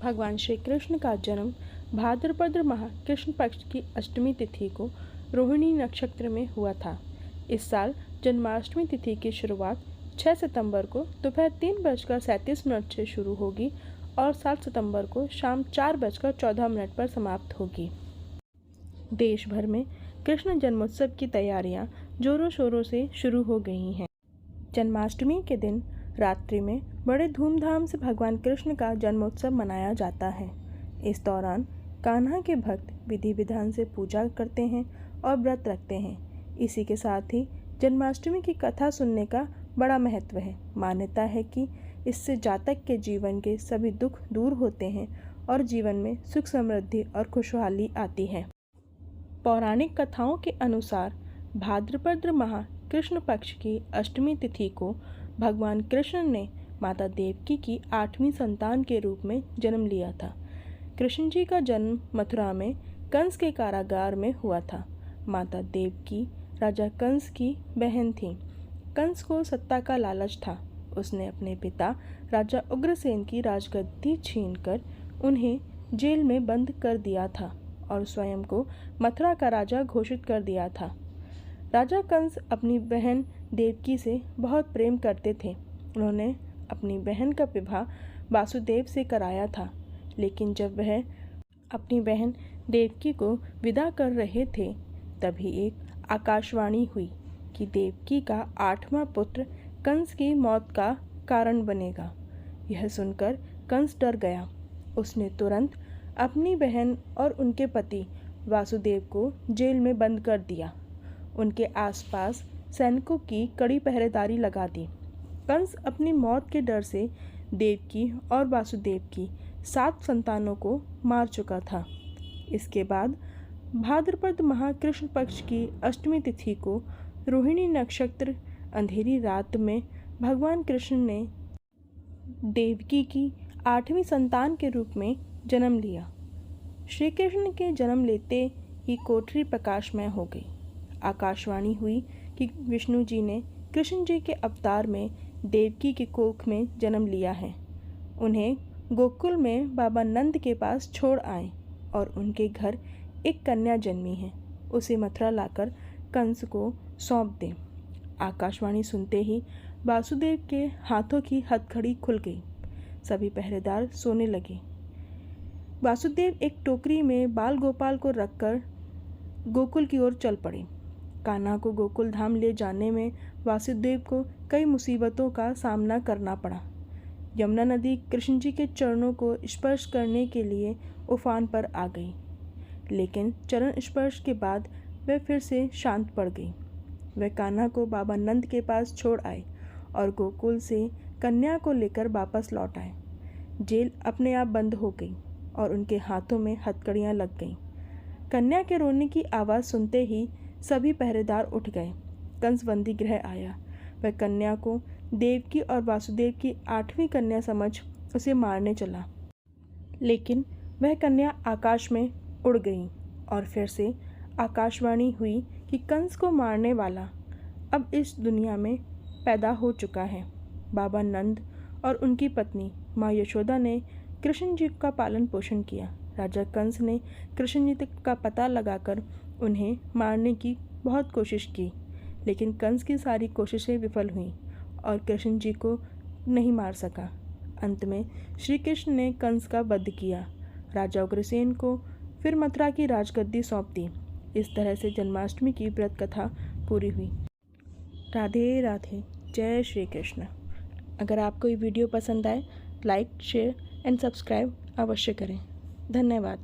भगवान श्री कृष्ण का जन्म भाद्रपद माह कृष्ण पक्ष की अष्टमी तिथि को रोहिणी नक्षत्र में हुआ था। इस साल जन्माष्टमी तिथि की शुरुआत 6 सितंबर को दोपहर 3:37 से शुरू होगी और 7 सितंबर को शाम 4:14 पर समाप्त होगी। देश भर में कृष्ण जन्मोत्सव की तैयारियां जोरों शोरों से शुरू हो गई हैं। जन्माष्टमी के दिन रात्रि में बड़े धूमधाम से भगवान कृष्ण का जन्मोत्सव मनाया जाता है। इस दौरान कान्हा के भक्त विधि विधान से पूजा करते हैं और व्रत रखते हैं। इसी के साथ ही जन्माष्टमी की कथा सुनने का बड़ा महत्व है। मान्यता है कि इससे जातक के जीवन के सभी दुख दूर होते हैं और जीवन में सुख समृद्धि और खुशहाली आती है। पौराणिक कथाओं के अनुसार भाद्रपद माह कृष्ण पक्ष की अष्टमी तिथि को भगवान कृष्ण ने माता देवकी की 8वीं संतान के रूप में जन्म लिया था। कृष्ण जी का जन्म मथुरा में कंस के कारागार में हुआ था। माता देवकी राजा कंस की बहन थी। कंस को सत्ता का लालच था। उसने अपने पिता राजा उग्रसेन की राजगद्दी छीनकर उन्हें जेल में बंद कर दिया था और स्वयं को मथुरा का राजा घोषित कर दिया था। राजा कंस अपनी बहन देवकी से बहुत प्रेम करते थे। उन्होंने अपनी बहन का विवाह वासुदेव से कराया था, लेकिन जब वह अपनी बहन देवकी को विदा कर रहे थे तभी एक आकाशवाणी हुई कि देवकी का 8वां पुत्र कंस की मौत का कारण बनेगा। यह सुनकर कंस डर गया। उसने तुरंत अपनी बहन और उनके पति वासुदेव को जेल में बंद कर दिया। उनके आसपास सैनिकों की कड़ी पहरेदारी लगा दी। कंस अपनी मौत के डर से देवकी और वासुदेव की 7 संतानों को मार चुका था। इसके बाद भाद्रपद माह कृष्ण पक्ष की अष्टमी तिथि को रोहिणी नक्षत्र अंधेरी रात में भगवान कृष्ण ने देवकी की 8वीं संतान के रूप में जन्म लिया। श्री कृष्ण के जन्म लेते ही कोठरी प्रकाशमय हो गई। आकाशवाणी हुई कि विष्णु जी ने कृष्ण जी के अवतार में देवकी के कोख में जन्म लिया है। उन्हें गोकुल में बाबा नंद के पास छोड़ आए और उनके घर एक कन्या जन्मी है। उसे मथुरा लाकर कंस को सौंप दें। आकाशवाणी सुनते ही वासुदेव के हाथों की हथकड़ी खुल गई। सभी पहरेदार सोने लगे। वासुदेव एक टोकरी में बाल गोपाल को रखकर गोकुल की ओर चल पड़े। कान्हा को गोकुल धाम ले जाने में वासुदेव को कई मुसीबतों का सामना करना पड़ा। यमुना नदी कृष्ण जी के चरणों को स्पर्श करने के लिए उफान पर आ गई, लेकिन चरण स्पर्श के बाद वह फिर से शांत पड़ गई। वह कान्हा को बाबा नंद के पास छोड़ आए और गोकुल से कन्या को लेकर वापस लौट आए। जेल अपने आप बंद हो गई और उनके हाथों में हथकड़ियाँ लग गईं। कन्या के रोने की आवाज़ सुनते ही सभी पहरेदार उठ गए। कंस बंदी गृह आया। वह कन्या को देवकी और वासुदेव की 8वीं कन्या समझ उसे मारने चला, लेकिन वह कन्या आकाश में उड़ गई और फिर से आकाशवाणी हुई कि कंस को मारने वाला अब इस दुनिया में पैदा हो चुका है। बाबा नंद और उनकी पत्नी माँ यशोदा ने कृष्ण जी का पालन पोषण किया। राजा कंस ने कृष्ण जी का पता लगाकर उन्हें मारने की बहुत कोशिश की, लेकिन कंस की सारी कोशिशें विफल हुईं और कृष्ण जी को नहीं मार सका। अंत में श्री कृष्ण ने कंस का वध किया। राजा उग्रसेन को फिर मथुरा की राजगद्दी सौंप दी। इस तरह से जन्माष्टमी की व्रत कथा पूरी हुई। राधे राधे। जय श्री कृष्ण। अगर आपको ये वीडियो पसंद आए, लाइक, शेयर एंड सब्सक्राइब अवश्य करें। धन्यवाद।